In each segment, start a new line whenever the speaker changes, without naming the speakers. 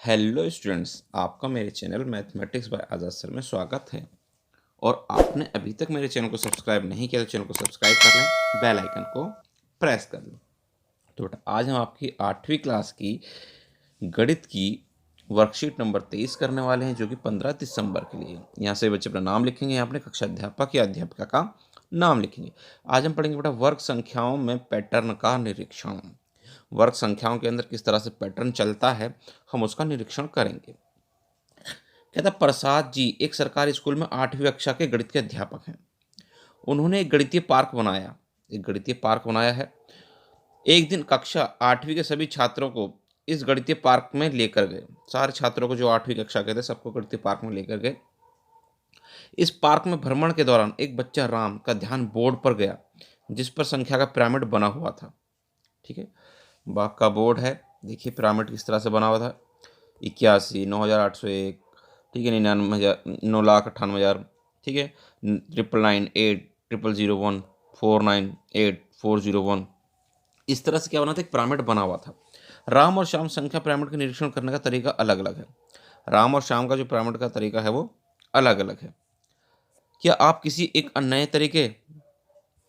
Hello students, आपका मेरे channel mathematics bye आज़ाद sir में स्वागत है। और आपने अभी तक मेरे चैनल को सब्सक्राइब नहीं किया तो चैनल को सब्सक्राइब कर लें, बेल आइकन को प्रेस कर लें। तो बेटा आज हम आपकी 8वीं क्लास की गणित की वर्कशीट नंबर 23 करने वाले हैं, जो कि 15 दिसंबर के लिए। यहाँ से बच्चे अपना नाम लिखेंगे, यहाँ अपने कक्षा अध्यापक या अध्यापिका का नाम लिखेंगे। आज हम पढ़ेंगे बेटा वर्ग संख्याओं में पैटर्न का निरीक्षण। वर्ग संख्याओं के अंदर किस तरह से पैटर्न चलता है, हम उसका निरीक्षण करेंगे। कहता प्रसाद जी एक सरकारी स्कूल में 8वीं कक्षा के गणित के अध्यापक हैं। उन्होंने एक गणितीय पार्क बनाया है। एक दिन कक्षा 8वीं के सभी छात्रों को इस गणितीय पार्क में लेकर गए। सारे छात्रों को जो 8वीं कक्षा के थे सबको गणितीय पार्क में लेकर गए। इस पार्क में भ्रमण के दौरान एक बच्चा राम का ध्यान बोर्ड पर गया, जिस पर संख्या का पिरामिड बना हुआ था। ठीक है, बाग का बोर्ड है। देखिए पिरामिड किस तरह से बना हुआ था। 81, 9,801, ठीक है, 99,000, 9,98,000, ठीक है, 999, 8, 001, 498, 401। इस तरह से क्या बना था, एक पिरामिड बना हुआ था। राम और श्याम संख्या पिरामिड का निरीक्षण करने का तरीका अलग अलग है। राम और श्याम का जो पिरामिड का तरीका है वो अलग अलग है। क्या आप किसी एक नए तरीके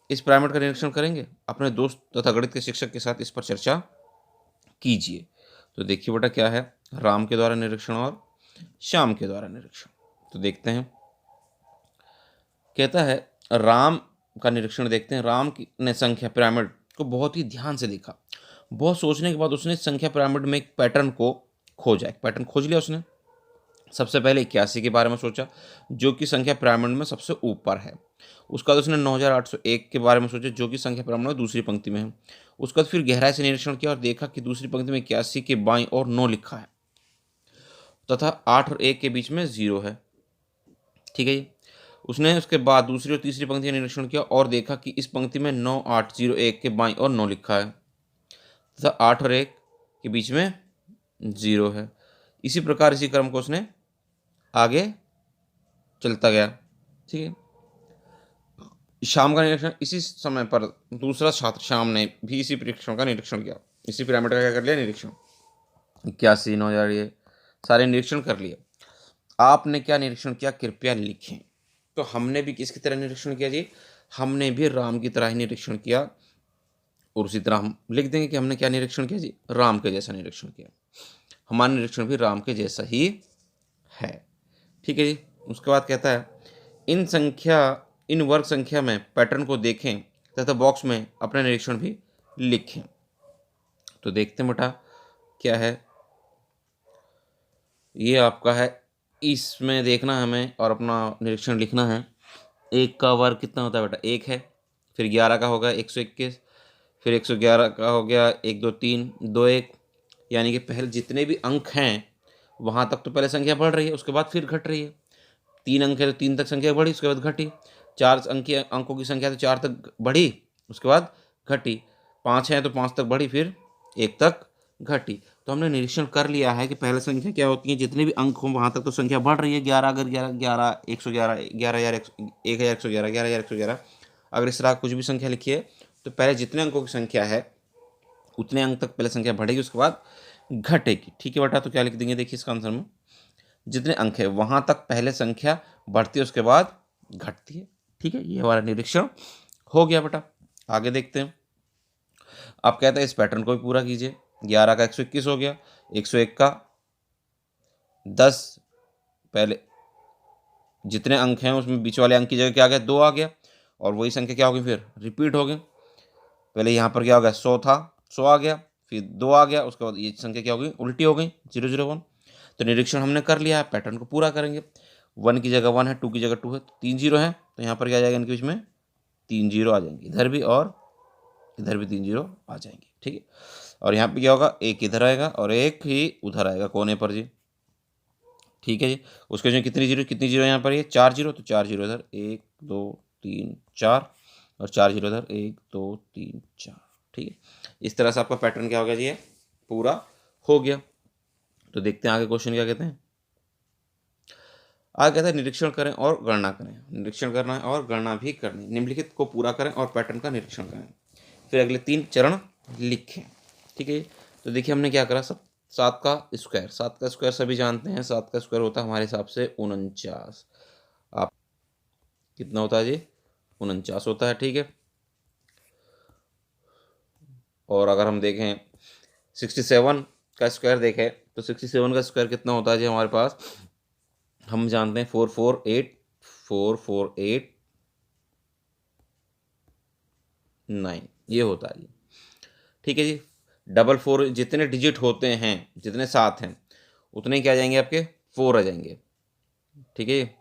इस पिरामिड का निरीक्षण करेंगे? अपने दोस्त तथा गणित के शिक्षक के साथ इस पर चर्चा कीजिए। तो देखिए बेटा क्या है, राम के द्वारा निरीक्षण और श्याम के द्वारा निरीक्षण। तो देखते हैं, कहता है राम का निरीक्षण देखते हैं। राम ने संख्या पिरामिड को बहुत ही ध्यान से देखा। बहुत सोचने के बाद उसने संख्या पिरामिड में एक पैटर्न को खोजा। एक पैटर्न खोज लिया उसने। सबसे पहले 81 के बारे में सोचा, जो कि संख्या पिरामिड में सबसे ऊपर है। उसके बाद उसने 9,801 के बारे में सोचा, जो कि संख्या पिरामिड में दूसरी पंक्ति में है। उसके बाद फिर गहराई से निरीक्षण किया और देखा कि दूसरी पंक्ति में 81 के बाईं ओर 9 लिखा है तथा 8 और 1 के बीच में 0 है। ठीक है जी। उसने उसके बाद दूसरी और तीसरी पंक्ति का निरीक्षण किया और देखा कि इस पंक्ति में 9, 8, 0, 1 के बाईं ओर 9 लिखा है तथा 8 और 1 के बीच में 0 है। इसी प्रकार इसी क्रम को उसने आगे चलता गया। ठीक है। शाम का निरीक्षण इसी समय पर दूसरा छात्र श्याम ने भी इसी परीक्षण का निरीक्षण किया। इसी पिरामिड का क्या कर लिया, निरीक्षण। 81, 9,000 ये सारे निरीक्षण कर लिए। आपने क्या निरीक्षण किया कृपया लिखें। तो हमने भी किसकी तरह निरीक्षण किया जी? हमने भी राम की तरह ही निरीक्षण किया। और उसी तरह हम लिख देंगे कि हमने क्या निरीक्षण किया जी, राम के जैसा निरीक्षण किया। हमारा निरीक्षण भी राम के जैसा ही है। ठीक है जी। उसके बाद कहता है इन वर्ग संख्या में पैटर्न को देखें तथा बॉक्स में अपना निरीक्षण भी लिखें। तो देखते हैं बेटा क्या है, ये आपका है। इसमें देखना हमें और अपना निरीक्षण लिखना है। 1 का वर्ग कितना होता है बेटा, 1 है। फिर 11 का होगा 121, फिर 111 का हो गया 1, 2, 3, 2, 1। यानी कि पहले जितने भी अंक हैं वहाँ तक तो पहले संख्या बढ़ रही है, उसके बाद फिर घट रही है। 3 अंक है तो 3 तक संख्या बढ़ी, उसके बाद घटी। 4 अंकों की संख्या तो 4 तक बढ़ी, उसके बाद घटी। 5 है तो 5 तक बढ़ी, फिर 1 तक घटी। तो हमने निरीक्षण कर लिया है कि पहले संख्या क्या होती है, जितने भी अंक हों वहाँ तक तो संख्या बढ़ रही है। 11 अगर 11, 11, 111, 11,111, 11,111, अगर इस तरह कुछ भी संख्या लिखी है तो पहले जितने अंकों की संख्या है उतने अंक तक पहले संख्या बढ़ेगी, उसके बाद घटेगी। ठीक है बेटा, तो क्या लिख देंगे, देखिए इसका आंसर में जितने अंक है वहाँ तक पहले संख्या बढ़ती है, उसके बाद घटती है। ठीक है, ये हमारा निरीक्षण हो गया बेटा। आगे देखते हैं। अब कहते हैं इस पैटर्न को भी पूरा कीजिए। 11 का 121 हो गया, 101 का 10, पहले जितने अंक हैं उसमें बीच वाले अंक की जगह क्या आ गया, 2 आ गया। और वही संख्या क्या होगी, फिर रिपीट हो गई। पहले यहाँ पर क्या हो गया, 100 था, 100 आ गया, फिर 2 आ गया, उसके बाद ये संख्या क्या हो गई, उल्टी हो गई, 001। तो निरीक्षण हमने कर लिया है, पैटर्न को पूरा करेंगे। 1 की जगह 1 है, 2 की जगह 2 है, 3 0 है, तो यहाँ पर क्या आ जाएगा, इनके बीच में 3 0 आ जाएंगे, इधर भी और इधर भी 3 0 आ जाएंगे। ठीक है। और यहाँ पे क्या होगा, 1 इधर आएगा और 1 ही उधर आएगा कोने पर जी। ठीक है जी। उसके जो कितनी जीरो यहाँ पर, ये 4 0, तो 4 0 इधर, 1, 2, 3, 4, और 4 0 इधर, 1, 2, 3, 4। ठीक है। इस तरह से आपका पैटर्न क्या हो गया जी, ये पूरा हो गया। तो देखते हैं आगे क्वेश्चन क्या कहते हैं। आगे कहते हैं निरीक्षण करें और गणना करें। निरीक्षण करना है और गणना भी करनी। निम्नलिखित को पूरा करें और पैटर्न का निरीक्षण करें, फिर अगले 3 चरण लिखें। ठीक है। तो देखिए हमने क्या करा, सब 7 का स्क्वायर, 7 का स्क्वायर सभी जानते हैं, 7 का स्क्वायर होता है हमारे हिसाब से 49। आप कितना होता है जी? 49 होता है, ठीक है। और अगर हम देखें 67 का स्क्वायर देखें तो 67 का स्क्वायर कितना होता है जी हमारे पास? हम जानते हैं 448 ये होता है जी, ठीक है जी। 4 जितने डिजिट होते हैं, जितने 7 हैं उतने क्या आ जाएंगे आपके? 4 आ जाएंगे, ठीक है।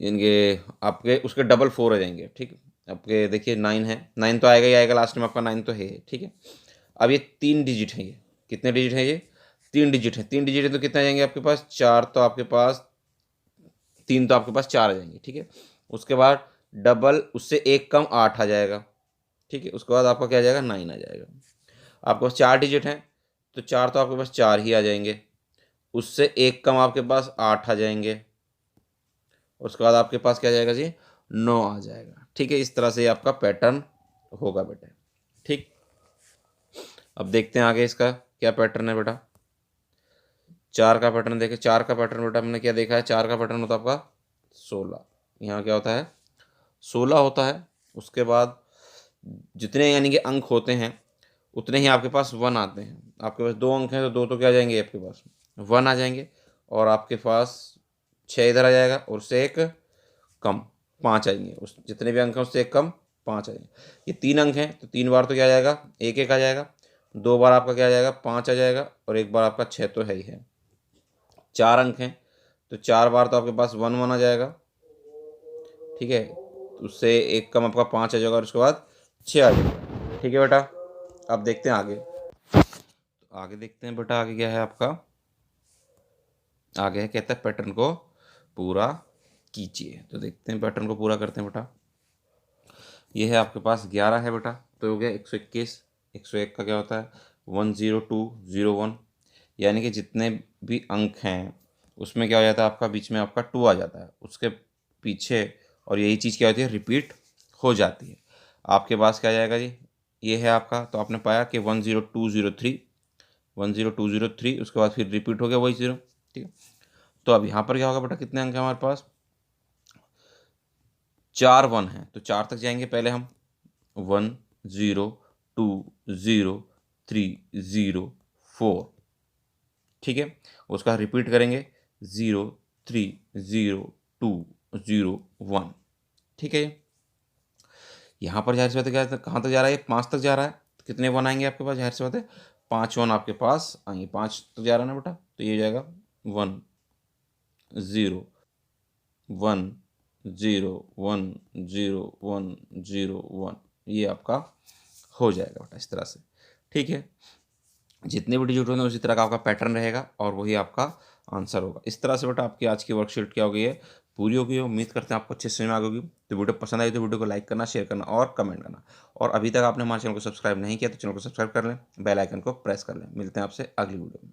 इनके आपके उसके 4 आ जाएंगे, ठीक है। आपके देखिए 9 है, 9 तो आएगा ही आएगा, लास्ट में आपका 9 तो है, ठीक है। अब ये 3 डिजिट है, ये कितने डिजिट है? ये 3 डिजिट है। 3 डिजिट है तो कितने आ जाएंगे आपके पास? 4 तो आपके पास, 3 तो आपके पास 4 आ जाएंगे, ठीक है। उसके बाद डबल उससे एक कम 8 आ जाएगा, ठीक है। उसके बाद आपका क्या आ जाएगा? 9 आ जाएगा। आपके पास 4 डिजिट हैं तो 4 तो आपके पास 4 ही आ जाएंगे, उससे एक कम आपके पास 8 आ जाएंगे, उसके बाद आपके पास क्या आ जाएगा जी? 9 आ जाएगा, ठीक है। इस तरह से आपका पैटर्न होगा बेटा, ठीक। अब देखते हैं आगे इसका क्या पैटर्न है बेटा। 4 का पैटर्न देखें, 4 का पैटर्न बेटा हमने क्या देखा है? 4 का पैटर्न होता है आपका 16। यहाँ क्या होता है? 16 होता है। उसके बाद जितने यानी कि अंक होते हैं उतने ही आपके पास 1 आते हैं। आपके पास 2 अंक हैं तो 2 तो क्या आ जाएंगे आपके पास? 1 आ जाएंगे। और आपके पास 6 इधर आ जाएगा और उससे एक कम 5 आएंगे। उस जितने भी अंक हैं उससे एक कम 5 आएंगे। ये 3 अंक हैं तो 3 बार तो क्या आ जाएगा? 1 1 आ जाएगा। 2 बार आपका क्या आ जाएगा? 5 आ जाएगा और 1 बार आपका 6 तो है ही है। 4 अंक हैं तो 4 बार तो आपके पास 1 1 आ जाएगा, ठीक है। उससे एक कम आपका 5 आ जाएगा और उसके बाद 6 आ जाएगा, ठीक है बेटा। अब देखते हैं आगे। तो आगे देखते हैं बेटा, आगे क्या है आपका? आगे है कहता है पैटर्न को पूरा कीजिए। तो देखते हैं पैटर्न को पूरा करते हैं बेटा। ये है आपके पास 11 है बेटा, तो हो गया 121। 101 का क्या होता है? 10201, यानी कि जितने भी अंक हैं उसमें क्या हो जाता है आपका? बीच में आपका 2 आ जाता है उसके पीछे, और यही चीज़ क्या होती है? रिपीट हो जाती है। आपके पास क्या आ जाएगा जी? ये है आपका, तो आपने पाया कि 10203, 10203, उसके बाद फिर रिपीट हो गया वही 0, ठीक है। तो अब यहाँ पर क्या होगा बेटा? कितने अंक हैं हमारे पास? 4 1 हैं तो 4 तक जाएंगे पहले हम। 1 0 2 0 3 0 4, ठीक है। उसका रिपीट करेंगे 0 3 0 2 0 1, ठीक है। यहाँ पर जाहिर सी बात है क्या कहाँ तक जा रहा है? ये 5 तक जा रहा है, तो कितने 1 आएंगे आपके पास? जाहिर सी बात है 5 1 आपके पास आएंगे। 5 तक जा रहा है ना बेटा, तो ये हो जाएगा 1 0 1 0 1 0 1 0 1, ये आपका हो जाएगा बेटा इस तरह से, ठीक है। जितने भी डिजिट होंगे उसी तरह का आपका पैटर्न रहेगा और वही आपका आंसर होगा। इस तरह से बेटा आपकी आज की वर्कशीट क्या हो गई है? पूरी हो गई है। उम्मीद करते हैं आपको अच्छे से समझ में आ गई होगी। तो वीडियो पसंद आई तो वीडियो को लाइक करना, शेयर करना और कमेंट करना। और अभी तक आपने हमारे चैनल को सब्सक्राइब नहीं किया तो चैनल को सब्सक्राइब कर लें, बेल आइकन को प्रेस कर लें। मिलते हैं आपसे अगली वीडियो में।